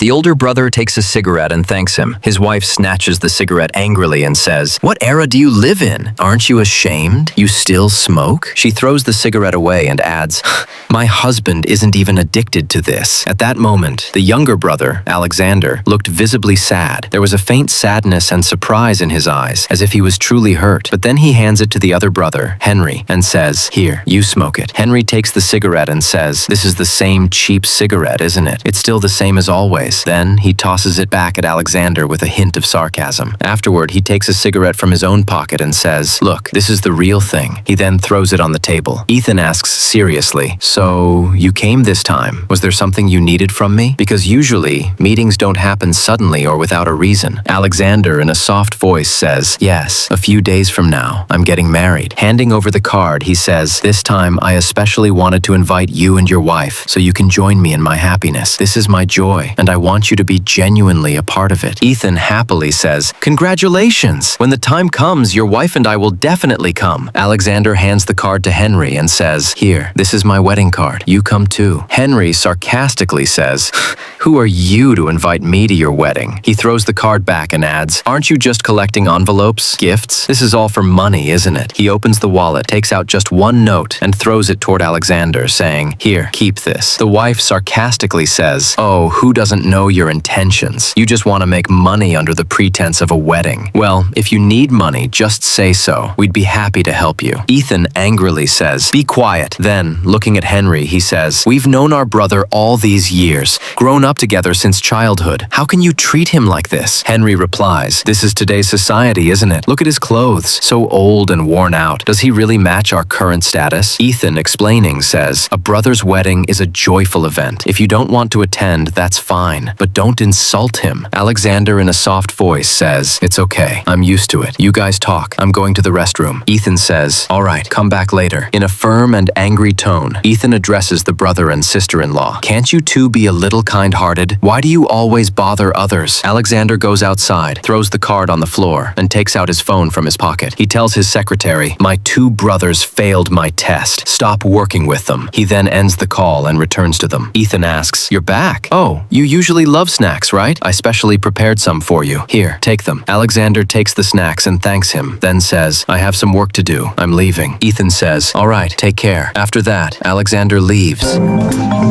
The older brother takes a cigarette and thanks him. His wife snatches the cigarette angrily and says, "What era do you live in? Aren't you ashamed? You still smoke?" She throws the cigarette away and adds, "My husband isn't even addicted to this." At that moment, the younger brother, Alexander, looked visibly sad. There was a faint sadness and surprise in his eyes, as if he was truly hurt. But then he hands it to the other brother, Henry, and says, "Here, you smoke it." Henry takes the cigarette and says, "This is the same cheap cigarette, isn't it? It's still the same as always." Then he tosses it back at Alexander with a hint of sarcasm. Afterward, he takes a cigarette from his own pocket and says, "Look, this is the real thing." He then throws it on the table. Ethan asks seriously, "So, you came this time. Was there something you needed from me? Because usually, meetings don't happen suddenly or without a reason." Alexander, in a soft voice, says, "Yes, a few days from now, I'm getting married." Handing over the card, he says, "This time, I especially wanted to invite you and your wife, so you can join me in my happiness. This is my joy, and I want you to be genuinely a part of it." Ethan happily says, "Congratulations! When the time comes, your wife and I will definitely come." Alexander hands the card to Henry and says, "Here, this is my wedding card. You come too." Henry sarcastically says, "Who are you to invite me to your wedding?" He throws the card back and adds, "Aren't you just collecting envelopes? Gifts? This is all for money, isn't it?" He opens the wallet, takes out just one note, and throws it toward Alexander, saying, "Here, keep this." The wife sarcastically says, "Oh, who doesn't know your intentions? You just want to make money under the pretense of a wedding. Well, if you need money, just say so. We'd be happy to help you." Ethan angrily says, "Be quiet." Then, looking at Henry, he says, "We've known our brother all these years, grown up together since childhood. How can you treat him like this?" Henry replies, "This is today's society, isn't it? Look at his clothes, so old and worn out. Does he really match our current status?" Ethan, explaining, says, "A brother's wedding is a joyful event. If you don't want to attend, that's fine, but don't insult him." Alexander, in a soft voice, says, "It's okay. I'm used to it. You guys talk. I'm going to the restroom." Ethan says, "All right, come back later." In a firm and angry tone, Ethan addresses the brother and sister-in-law. "Can't you two be a little kind-hearted? Why do you always bother others?" Alexander goes outside, throws the card on the floor, and takes out his phone from his pocket. He tells his secretary, "My two brothers failed my test. Stop working with them." He then ends the call and returns to them. Ethan asks, "You're back? Oh, you usually love snacks, right? I specially prepared some for you. Here, take them." Alexander takes the snacks and thanks him, then says, "I have some work to do. I'm leaving." Ethan says, "All right, take care." After that, Alexander leaves.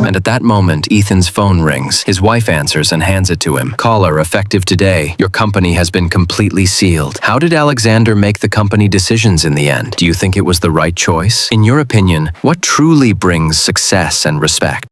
And at that moment, Ethan's phone rings. His wife answers and hands it to him. "Caller, effective today. Your company has been completely sealed." How did Alexander make the company decisions in the end? Do you think it was the right choice? In your opinion, what truly brings success and respect?